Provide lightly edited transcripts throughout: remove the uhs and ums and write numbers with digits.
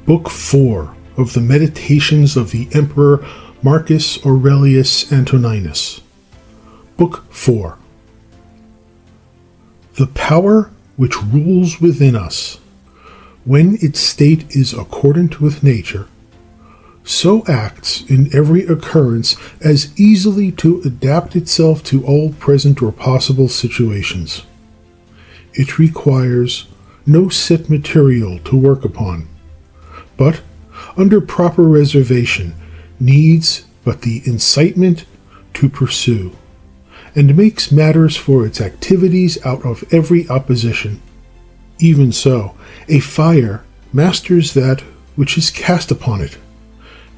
Book 4 of the Meditations of the Emperor Marcus Aurelius Antoninus. Book 4. The power which rules within us, when its state is accordant with nature, so acts in every occurrence as easily to adapt itself to all present or possible situations. It requires no set material to work upon, but, under proper reservation, needs but the incitement to pursue, and makes matters for its activities out of every opposition. Even so, a fire masters that which is cast upon it,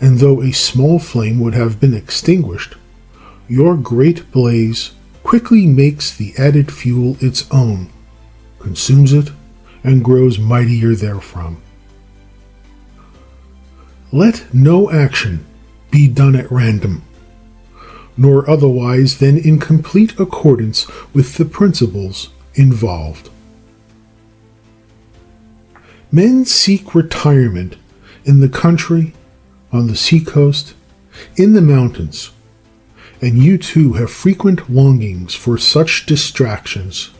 and though a small flame would have been extinguished, your great blaze quickly makes the added fuel its own, consumes it, and grows mightier therefrom. Let no action be done at random, nor otherwise than in complete accordance with the principles involved. Men seek retirement in the country, on the seacoast, in the mountains, and you too have frequent longings for such distractions.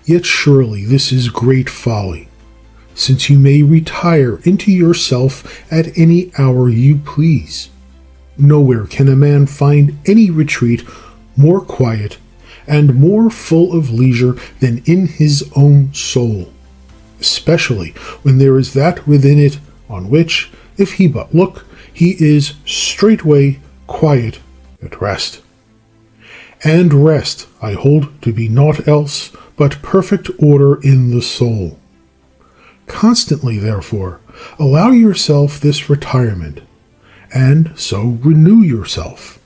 Yet surely this is great folly, since you may retire into yourself at any hour you please. Nowhere can a man find any retreat more quiet and more full of leisure than in his own soul, especially when there is that within it on which, if he but look, he is straightway quiet at rest. And rest I hold to be naught else but perfect order in the soul. Constantly, therefore, allow yourself this retirement, and so renew yourself.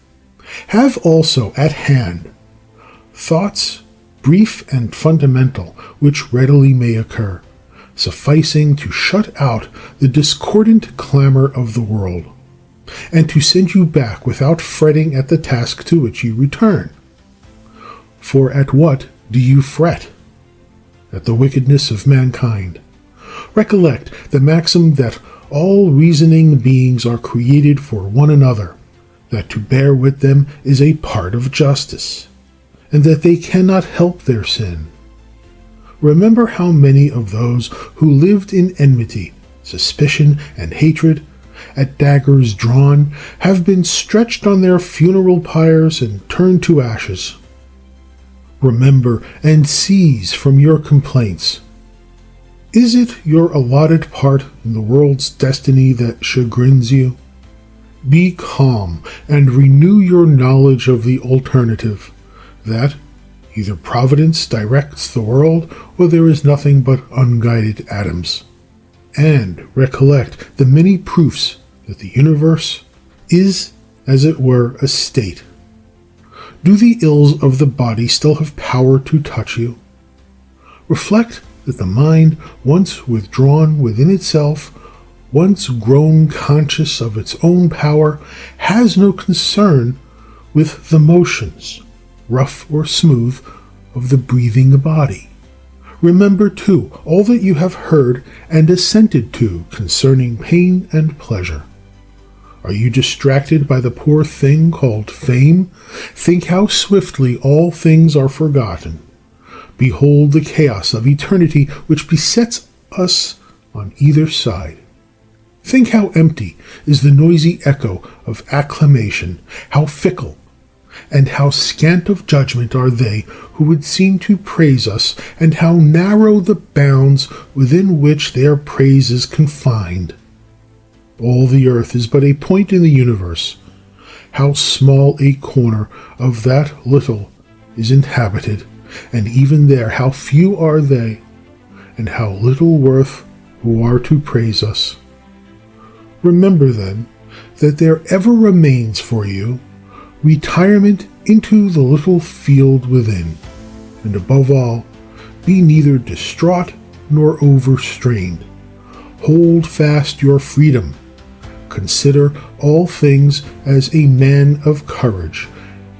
Have also at hand thoughts brief and fundamental which readily may occur, sufficing to shut out the discordant clamor of the world, and to send you back without fretting at the task to which you return. For at what do you fret? At the wickedness of mankind. Recollect the maxim that all reasoning beings are created for one another, that to bear with them is a part of justice, and that they cannot help their sin. Remember how many of those who lived in enmity, suspicion, and hatred, at daggers drawn, have been stretched on their funeral pyres and turned to ashes. Remember and cease from your complaints. Is it your allotted part in the world's destiny that chagrins you? Be calm and renew your knowledge of the alternative, that either Providence directs the world, or there is nothing but unguided atoms. And recollect the many proofs that the universe is, as it were, a state. Do the ills of the body still have power to touch you? Reflect that the mind, once withdrawn within itself, once grown conscious of its own power, has no concern with the motions, rough or smooth, of the breathing body. Remember, too, all that you have heard and assented to concerning pain and pleasure. Are you distracted by the poor thing called fame? Think how swiftly all things are forgotten. Behold the chaos of eternity which besets us on either side. Think how empty is the noisy echo of acclamation, how fickle and how scant of judgment are they who would seem to praise us, and how narrow the bounds within which their praise is confined. All the earth is but a point in the universe. How small a corner of that little is inhabited, and even there how few are they, and how little worth who are to praise us. Remember, then, that there ever remains for you retirement into the little field within, and above all, be neither distraught nor overstrained. Hold fast your freedom. Consider all things as a man of courage,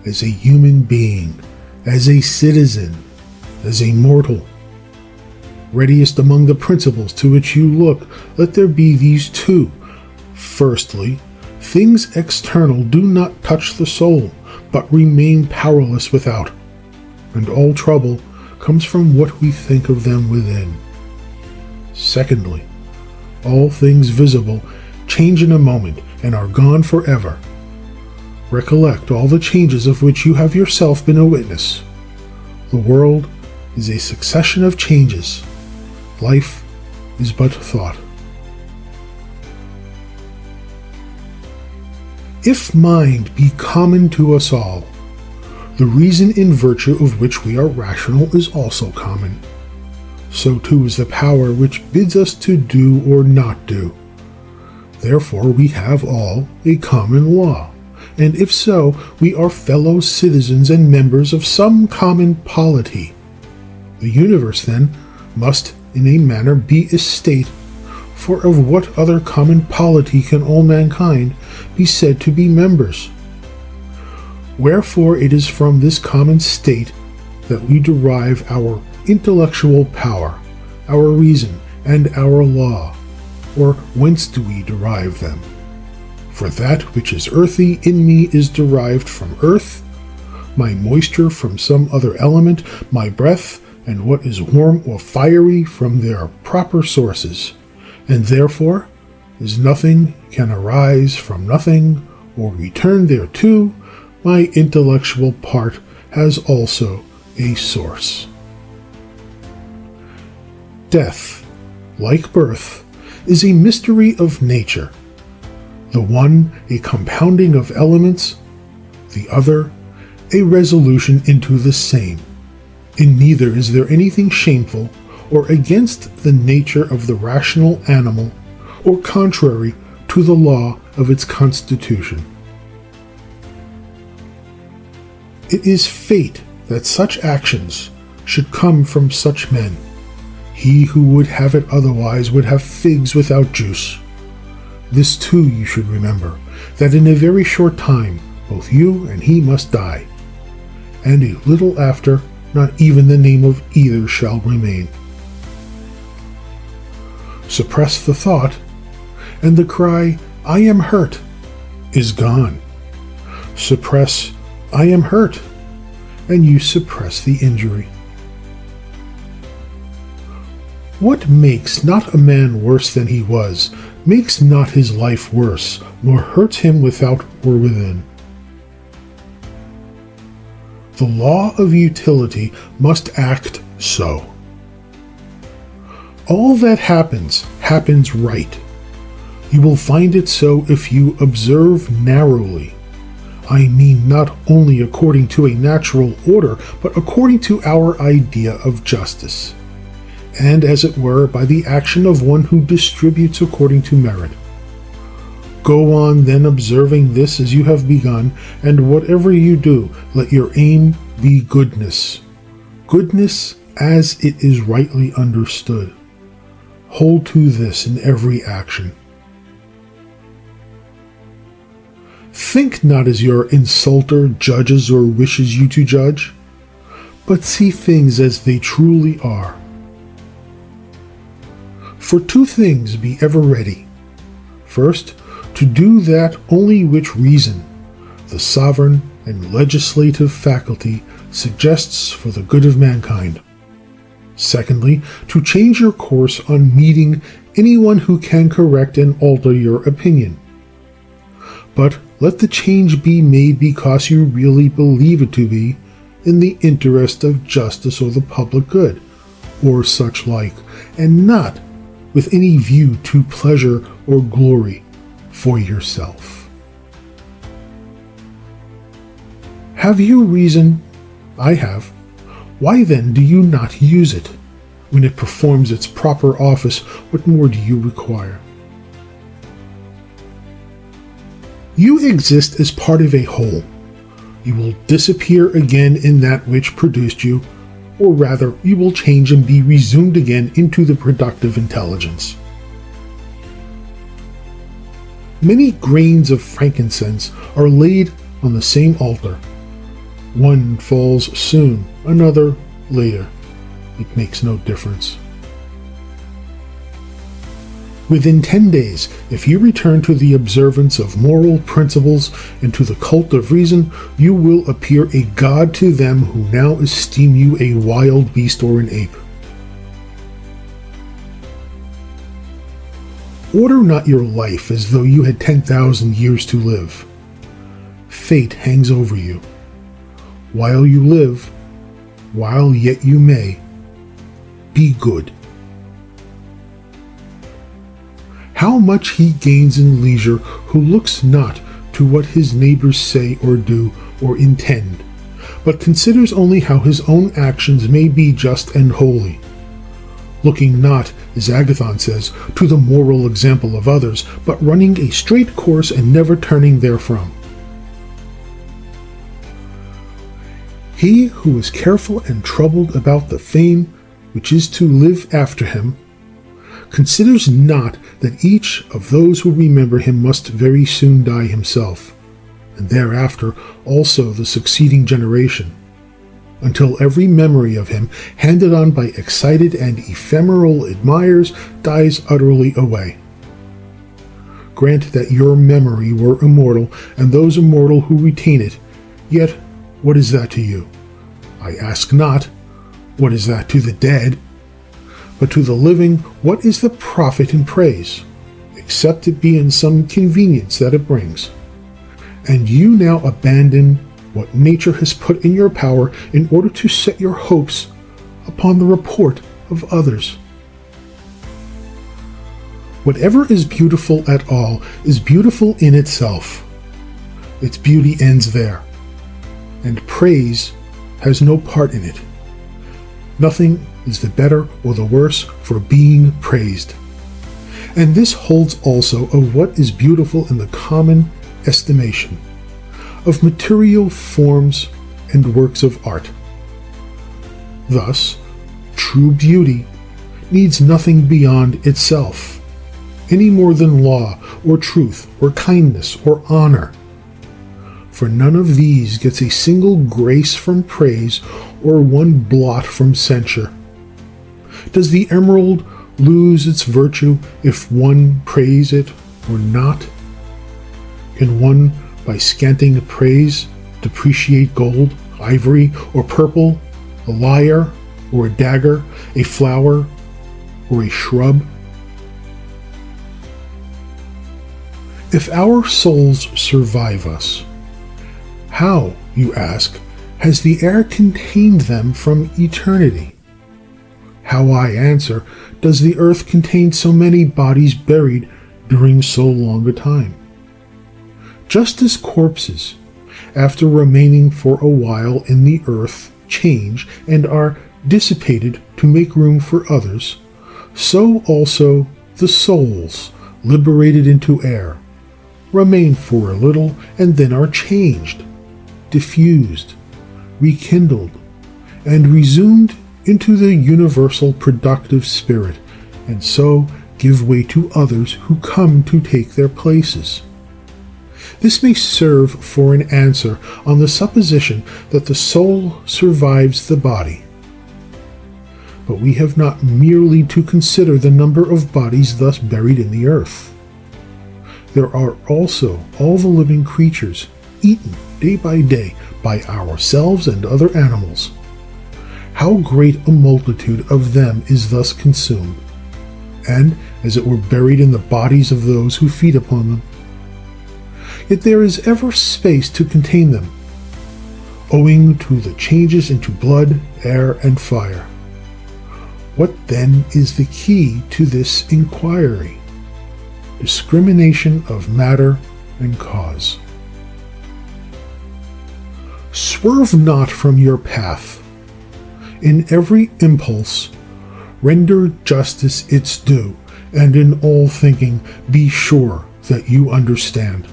as a human being, as a citizen, as a mortal. Readiest among the principles to which you look, let there be these two. Firstly, things external do not touch the soul, but remain powerless without, and all trouble comes from what we think of them within. Secondly, all things visible change in a moment and are gone forever. Recollect all the changes of which you have yourself been a witness. The world is a succession of changes. Life is but thought. If mind be common to us all, the reason in virtue of which we are rational is also common. So too is the power which bids us to do or not do. Therefore we have all a common law, and if so, we are fellow citizens and members of some common polity. The universe, then, must in a manner be a state, for of what other common polity can all mankind be said to be members? Wherefore it is from this common state that we derive our intellectual power, our reason, and our law. Or whence do we derive them? For that which is earthy in me is derived from earth, my moisture from some other element, my breath, and what is warm or fiery from their proper sources. And therefore, as nothing can arise from nothing or return thereto, my intellectual part has also a source. Death, like birth, is a mystery of nature, the one a compounding of elements, the other a resolution into the same. In neither is there anything shameful or against the nature of the rational animal, or contrary to the law of its constitution. It is fate that such actions should come from such men. He who would have it otherwise would have figs without juice. This too you should remember, that in a very short time both you and he must die, and a little after not even the name of either shall remain. Suppress the thought, and the cry, "I am hurt," is gone. Suppress, "I am hurt," and you suppress the injury. What makes not a man worse than he was, makes not his life worse, nor hurts him without or within. The law of utility must act so. All that happens, happens right. You will find it so if you observe narrowly. I mean not only according to a natural order, but according to our idea of justice, and as it were by the action of one who distributes according to merit. Go on then observing this as you have begun, and whatever you do, let your aim be goodness. Goodness as it is rightly understood. Hold to this in every action. Think not as your insulter judges or wishes you to judge, but see things as they truly are. For two things be ever ready. First, to do that only which reason, the sovereign and legislative faculty, suggests for the good of mankind. Secondly, to change your course on meeting anyone who can correct and alter your opinion. But let the change be made because you really believe it to be in the interest of justice or the public good, or such like, and not with any view to pleasure or glory for yourself. Have you reason? I have. Why then do you not use it? When it performs its proper office, what more do you require? You exist as part of a whole. You will disappear again in that which produced you, or rather, you will change and be resumed again into the productive intelligence. Many grains of frankincense are laid on the same altar. One falls soon, another later. It makes no difference. Within 10 days, if you return to the observance of moral principles and to the cult of reason, you will appear a god to them who now esteem you a wild beast or an ape. Order not your life as though you had 10,000 years to live. Fate hangs over you. While you live, while yet you may, be good. How much he gains in leisure who looks not to what his neighbors say or do or intend, but considers only how his own actions may be just and holy, looking not, as Agathon says, to the moral example of others, but running a straight course and never turning therefrom. He who is careful and troubled about the fame which is to live after him, considers not that each of those who remember him must very soon die himself, and thereafter also the succeeding generation, until every memory of him, handed on by excited and ephemeral admirers, dies utterly away. Grant that your memory were immortal, and those immortal who retain it, yet what is that to you? I ask not, what is that to the dead? But to the living, what is the profit in praise, except it be in some convenience that it brings? And you now abandon what nature has put in your power in order to set your hopes upon the report of others. Whatever is beautiful at all is beautiful in itself. Its beauty ends there, and praise has no part in it. Nothing is the better or the worse for being praised. And this holds also of what is beautiful in the common estimation, of material forms and works of art. Thus, true beauty needs nothing beyond itself, any more than law, or truth, or kindness, or honor. For none of these gets a single grace from praise, or one blot from censure. Does the emerald lose its virtue if one praise it or not? Can one, by scanting praise, depreciate gold, ivory, or purple, a lyre, or a dagger, a flower, or a shrub? If our souls survive us, how, you ask, has the air contained them from eternity? How, I answer, does the earth contain so many bodies buried during so long a time? Just as corpses, after remaining for a while in the earth, change and are dissipated to make room for others, so also the souls, liberated into air, remain for a little and then are changed, diffused, rekindled, and resumed into the universal productive spirit, and so give way to others who come to take their places. This may serve for an answer on the supposition that the soul survives the body. But we have not merely to consider the number of bodies thus buried in the earth. There are also all the living creatures, eaten day by day by ourselves and other animals. How great a multitude of them is thus consumed, and as it were buried in the bodies of those who feed upon them. Yet there is ever space to contain them, owing to the changes into blood, air, and fire. What then is the key to this inquiry? Discrimination of matter and cause. Swerve not from your path. In every impulse, render justice its due, and in all thinking, be sure that you understand.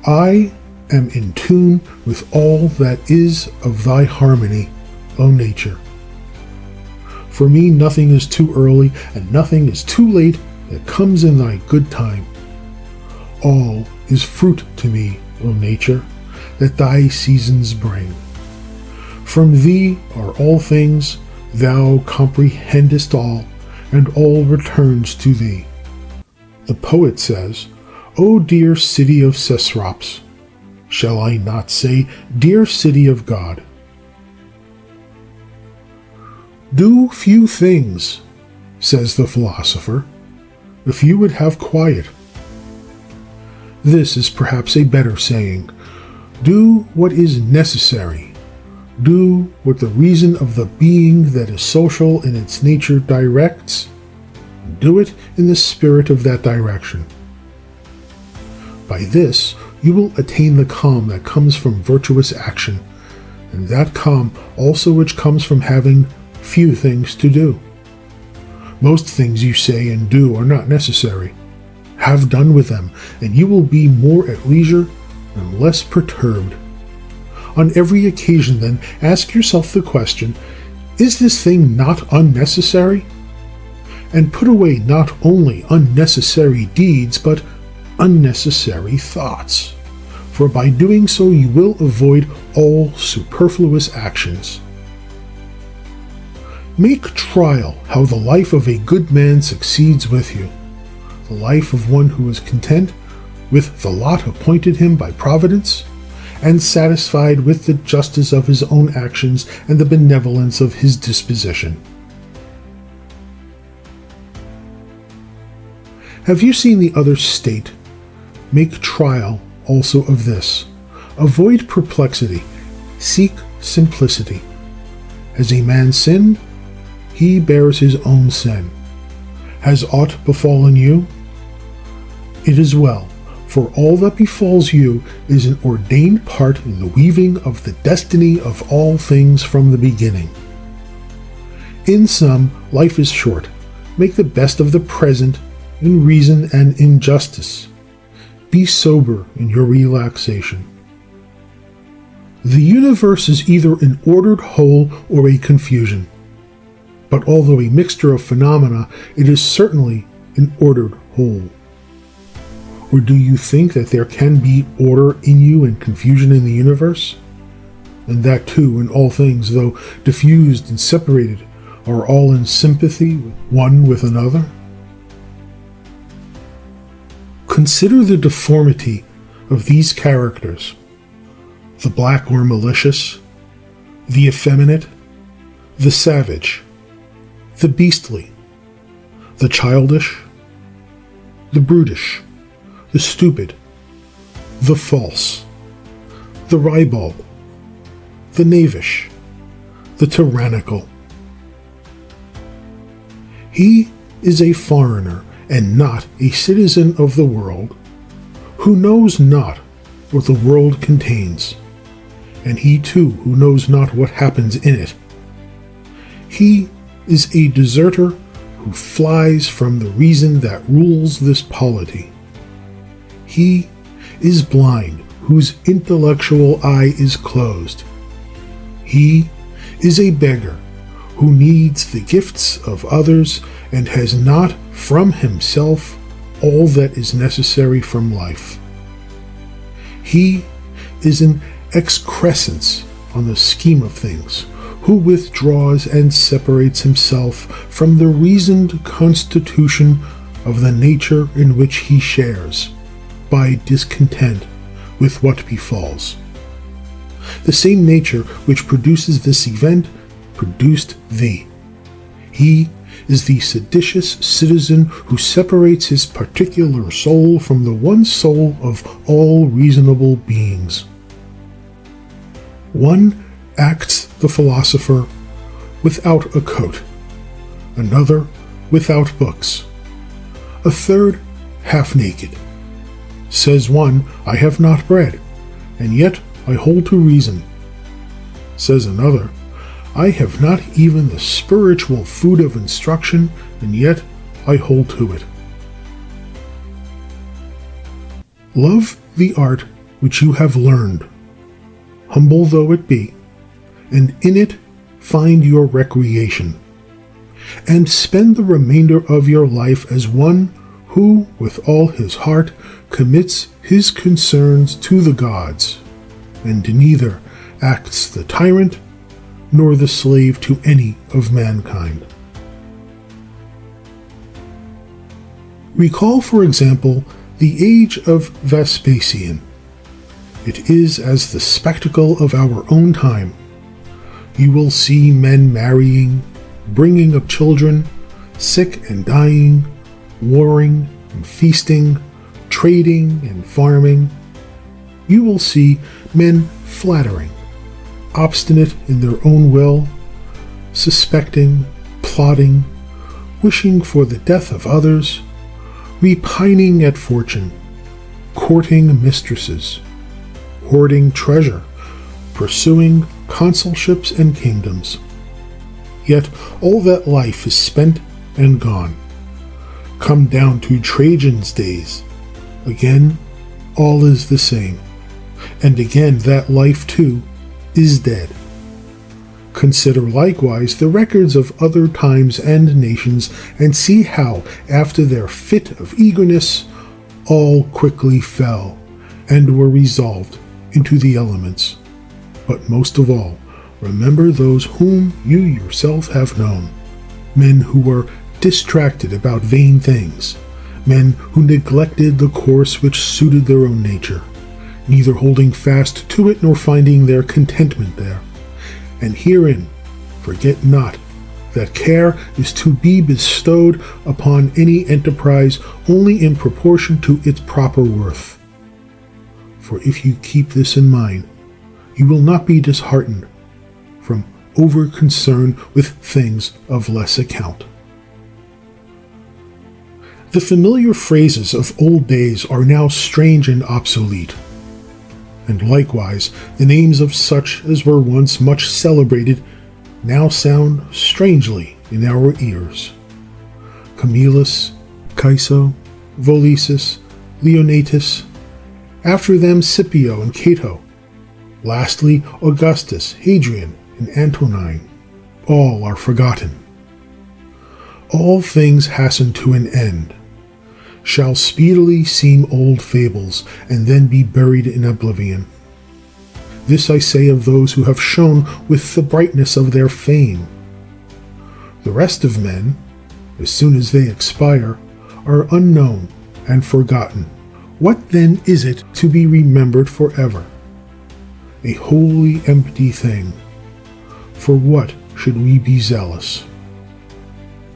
I am in tune with all that is of thy harmony, O nature. For me nothing is too early, and nothing is too late that comes in thy good time. All is fruit to me, O nature, that thy seasons bring. From thee are all things, thou comprehendest all, and all returns to thee. The poet says, O dear city of Cecrops, shall I not say, dear city of God? Do few things, says the philosopher, if you would have quiet. This is perhaps a better saying. Do what is necessary. Do what the reason of the being that is social in its nature directs. Do it in the spirit of that direction. By this, you will attain the calm that comes from virtuous action, and that calm also which comes from having few things to do. Most things you say and do are not necessary. Have done with them, and you will be more at leisure and less perturbed. On every occasion, then, ask yourself the question, is this thing not unnecessary? And put away not only unnecessary deeds, but unnecessary thoughts. For by doing so you will avoid all superfluous actions. Make trial how the life of a good man succeeds with you, the life of one who is content with the lot appointed him by Providence, and satisfied with the justice of his own actions and the benevolence of his disposition. Have you seen the other state? Make trial also of this. Avoid perplexity. Seek simplicity. Has a man sinned? He bears his own sin. Has aught befallen you? It is well, for all that befalls you is an ordained part in the weaving of the destiny of all things from the beginning. In sum, life is short. Make the best of the present in reason and in justice. Be sober in your relaxation. The universe is either an ordered whole or a confusion. But although a mixture of phenomena, it is certainly an ordered whole. Or do you think that there can be order in you and confusion in the universe? And that too, in all things, though diffused and separated, are all in sympathy one with another? Consider the deformity of these characters, the black or malicious, the effeminate, the savage, the beastly, the childish, the brutish, the stupid, the false, the ribald, the knavish, the tyrannical. He is a foreigner and not a citizen of the world, who knows not what the world contains, and he too who knows not what happens in it. He is a deserter who flies from the reason that rules this polity. He is blind whose intellectual eye is closed. He is a beggar who needs the gifts of others and has not from himself all that is necessary from life. He is an excrescence on the scheme of things, who withdraws and separates himself from the reasoned constitution of the nature in which he shares, by discontent with what befalls. The same nature which produces this event produced thee. He is the seditious citizen who separates his particular soul from the one soul of all reasonable beings. One acts the philosopher without a coat, another without books, a third half naked. Says one, I have not bread, and yet I hold to reason. Says another, I have not even the spiritual food of instruction, and yet I hold to it. Love the art which you have learned, humble though it be, and in it find your recreation, and spend the remainder of your life as one who, with all his heart, commits his concerns to the gods, and neither acts the tyrant nor the slave to any of mankind. Recall, for example, the age of Vespasian. It is as the spectacle of our own time. You will see men marrying, bringing up children, sick and dying, warring and feasting, trading and farming. You will see men flattering, obstinate in their own will, suspecting, plotting, wishing for the death of others, repining at fortune, courting mistresses, hoarding treasure, pursuing consulships and kingdoms. Yet all that life is spent and gone. Come down to Trajan's days. Again, all is the same. And again that life too is dead. Consider likewise the records of other times and nations, and see how, after their fit of eagerness, all quickly fell, and were resolved into the elements. But most of all, remember those whom you yourself have known, men who were distracted about vain things, men who neglected the course which suited their own nature, neither holding fast to it nor finding their contentment there. And herein forget not that care is to be bestowed upon any enterprise only in proportion to its proper worth. For if you keep this in mind, you will not be disheartened from over-concern with things of less account. The familiar phrases of old days are now strange and obsolete, and likewise the names of such as were once much celebrated now sound strangely in our ears. Camillus, Caeso, Volisus, Leonatus, after them Scipio and Cato, lastly Augustus, Hadrian, and Antonine. All are forgotten. All things hasten to an end, shall speedily seem old fables, and then be buried in oblivion. This I say of those who have shone with the brightness of their fame. The rest of men, as soon as they expire, are unknown and forgotten. What then is it to be remembered forever? A wholly empty thing. For what should we be zealous?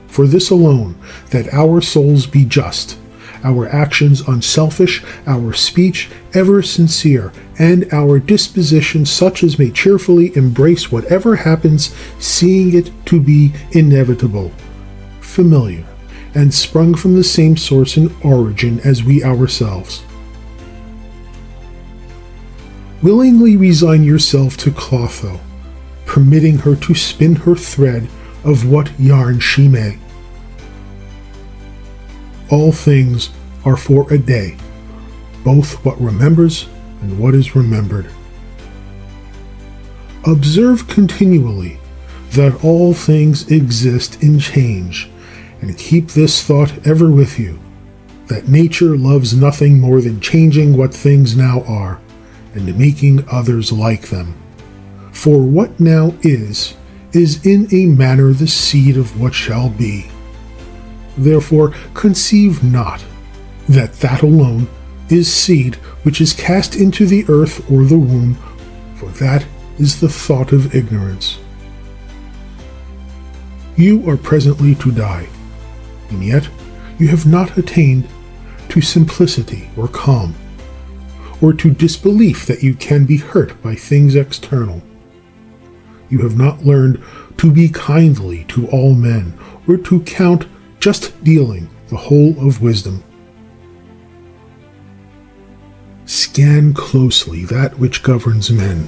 For this alone, that our souls be just, our actions unselfish, our speech ever sincere, and our disposition such as may cheerfully embrace whatever happens, seeing it to be inevitable, familiar, and sprung from the same source and origin as we ourselves. Willingly resign yourself to Clotho, permitting her to spin her thread of what yarn she may. All things are for a day, both what remembers and what is remembered. Observe continually that all things exist in change, and keep this thought ever with you, that nature loves nothing more than changing what things now are, and making others like them. For what now is in a manner the seed of what shall be. Therefore conceive not that alone is seed which is cast into the earth or the womb, for that is the thought of ignorance. You are presently to die, and yet you have not attained to simplicity or calm, or to disbelief that you can be hurt by things external. You have not learned to be kindly to all men, or to count just dealing the whole of wisdom. Scan closely that which governs men.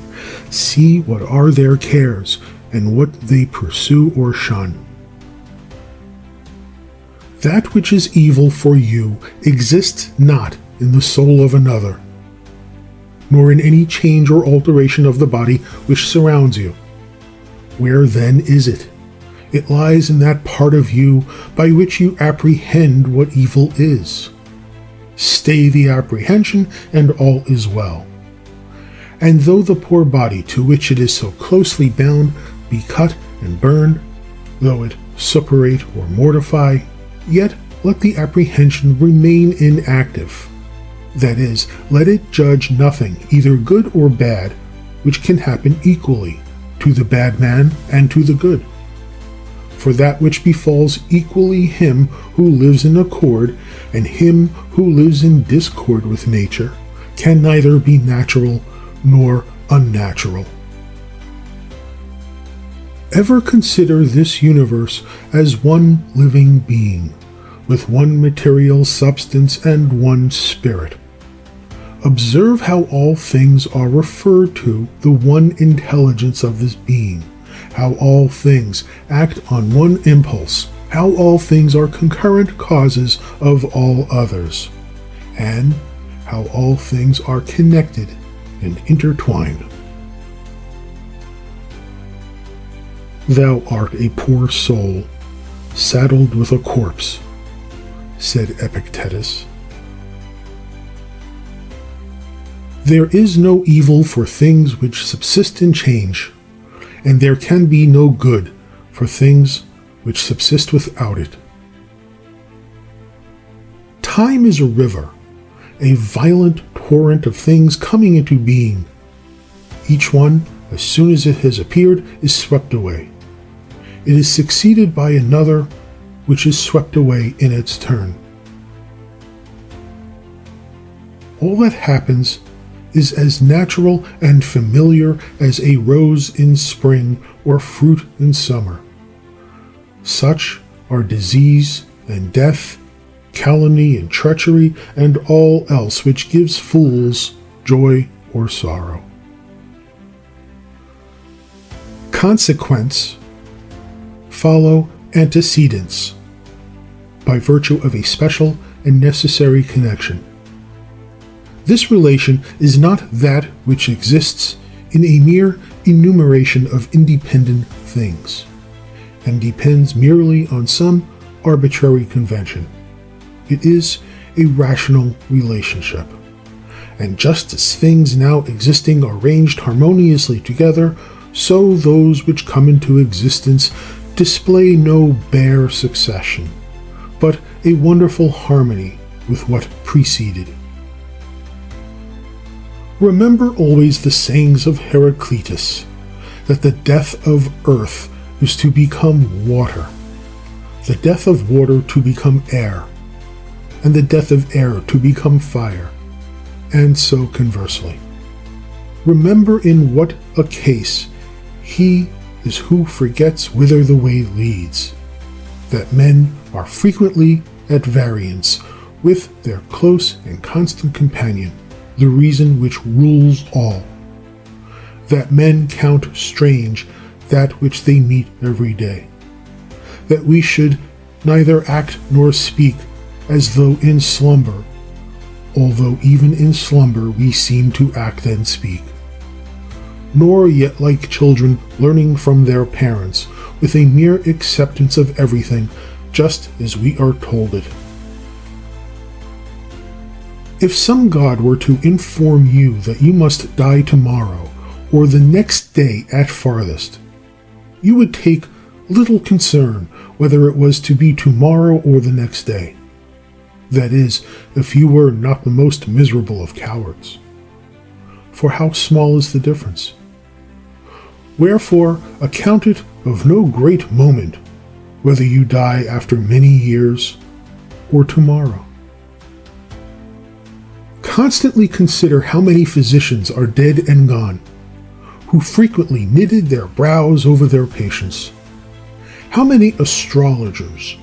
See what are their cares, and what they pursue or shun. That which is evil for you exists not in the soul of another, nor in any change or alteration of the body which surrounds you. Where then is it? It lies in that part of you by which you apprehend what evil is. Stay the apprehension, and all is well. And though the poor body to which it is so closely bound be cut and burned, though it suppurate or mortify, yet let the apprehension remain inactive. That is, let it judge nothing, either good or bad, which can happen equally to the bad man and to the good. For that which befalls equally him who lives in accord and him who lives in discord with nature can neither be natural nor unnatural. Ever consider this universe as one living being, with one material substance and one spirit. Observe how all things are referred to the one intelligence of this being, how all things act on one impulse, how all things are concurrent causes of all others, and how all things are connected and intertwined. "Thou art a poor soul, saddled with a corpse," said Epictetus. There is no evil for things which subsist and change, and there can be no good for things which subsist without it. Time is a river, a violent torrent of things coming into being. Each one, as soon as it has appeared, is swept away. It is succeeded by another, which is swept away in its turn. All that happens is as natural and familiar as a rose in spring or fruit in summer. Such are disease and death, calumny and treachery, and all else which gives fools joy or sorrow. Consequents follow antecedents by virtue of a special and necessary connection. This relation is not that which exists in a mere enumeration of independent things, and depends merely on some arbitrary convention. It is a rational relationship, and just as things now existing are ranged harmoniously together, so those which come into existence display no bare succession, but a wonderful harmony with what preceded. Remember always the sayings of Heraclitus, that the death of earth is to become water, the death of water to become air, and the death of air to become fire, and so conversely. Remember in what a case he is who forgets whither the way leads, that men are frequently at variance with their close and constant companion, the reason which rules all, that men count strange that which they meet every day, that we should neither act nor speak as though in slumber, although even in slumber we seem to act and speak, nor yet like children learning from their parents, with a mere acceptance of everything just as we are told it. If some god were to inform you that you must die tomorrow, or the next day at farthest, you would take little concern whether it was to be tomorrow or the next day. That is, if you were not the most miserable of cowards. For how small is the difference? Wherefore, account it of no great moment whether you die after many years or tomorrow. Constantly consider how many physicians are dead and gone, who frequently knitted their brows over their patients. How many astrologers,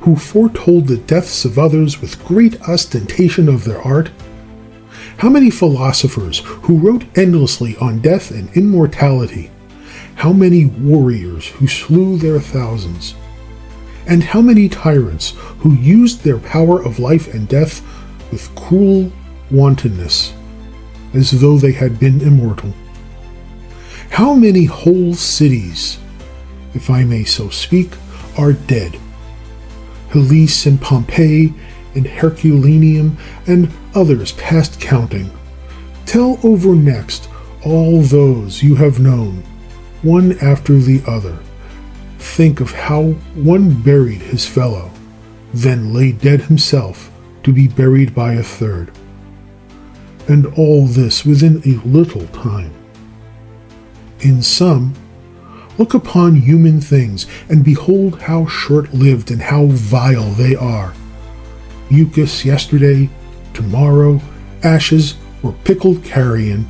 who foretold the deaths of others with great ostentation of their art. How many philosophers who wrote endlessly on death and immortality. How many warriors who slew their thousands. And how many tyrants who used their power of life and death with cruel wantonness, as though they had been immortal. How many whole cities, if I may so speak, are dead. Hellas and Pompeii and Herculaneum and others past counting. Tell over next all those you have known, one after the other. Think of how one buried his fellow, then lay dead himself to be buried by a third. And all this within a little time. In sum, look upon human things, and behold how short-lived and how vile they are. Mucus yesterday, tomorrow, ashes, or pickled carrion.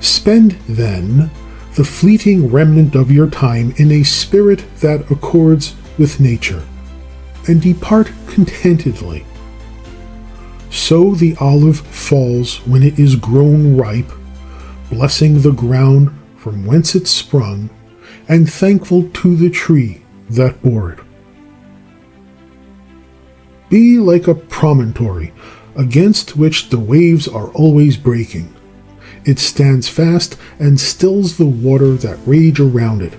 Spend, then, the fleeting remnant of your time in a spirit that accords with nature, and depart contentedly. So the olive falls when it is grown ripe, blessing the ground from whence it sprung, and thankful to the tree that bore it. Be like a promontory against which the waves are always breaking. It stands fast and stills the water that rage around it.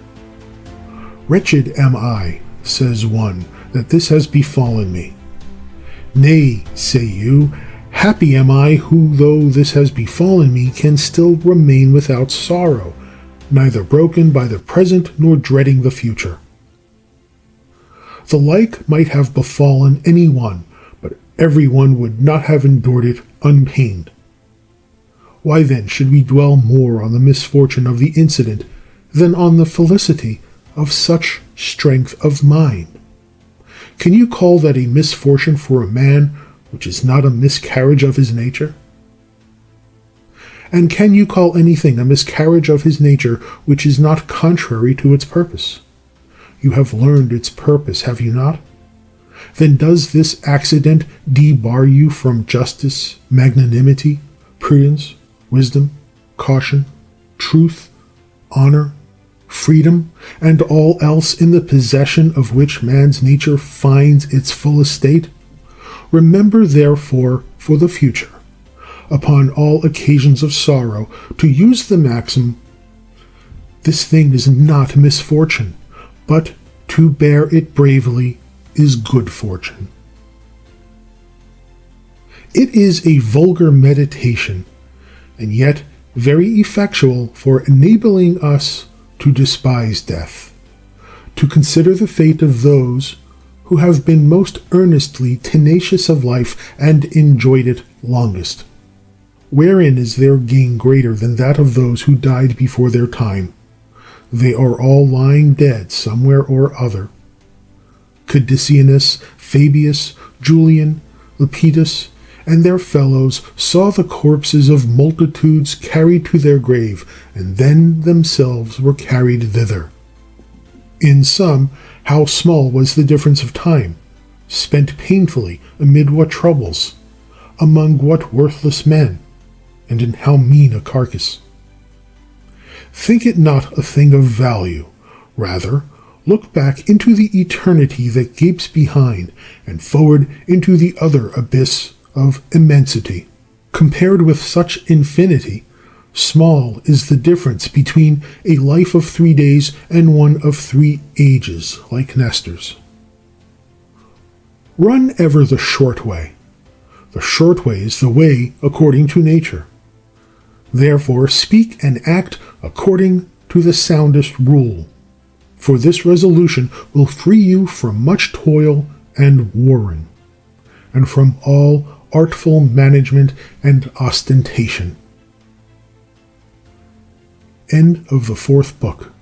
Wretched am I, says one, that this has befallen me. Nay, say you, happy am I who, though this has befallen me, can still remain without sorrow, neither broken by the present nor dreading the future. The like might have befallen any one, but every one would not have endured it unpained. Why then should we dwell more on the misfortune of the incident than on the felicity of such strength of mind? Can you call that a misfortune for a man which is not a miscarriage of his nature? And can you call anything a miscarriage of his nature which is not contrary to its purpose? You have learned its purpose, have you not? Then does this accident debar you from justice, magnanimity, prudence, wisdom, caution, truth, honor, freedom, and all else in the possession of which man's nature finds its full estate? Remember, therefore, for the future, upon all occasions of sorrow, to use the maxim, this thing is not misfortune, but to bear it bravely is good fortune. It is a vulgar meditation, and yet very effectual for enabling us to despise death, to consider the fate of those who have been most earnestly tenacious of life and enjoyed it longest. Wherein is their gain greater than that of those who died before their time? They are all lying dead somewhere or other. Cadicianus, Fabius, Julian, Lepidus, and their fellows saw the corpses of multitudes carried to their grave, and then themselves were carried thither. In sum, how small was the difference of time, spent painfully amid what troubles, among what worthless men, and in how mean a carcass. Think it not a thing of value, rather look back into the eternity that gapes behind, and forward into the other abyss of immensity. Compared with such infinity, small is the difference between a life of 3 days and one of 3 ages, like Nestor's. Run ever the short way. The short way is the way according to nature. Therefore speak and act according to the soundest rule, for this resolution will free you from much toil and warring, and from all artful management and ostentation. End of the 4th book.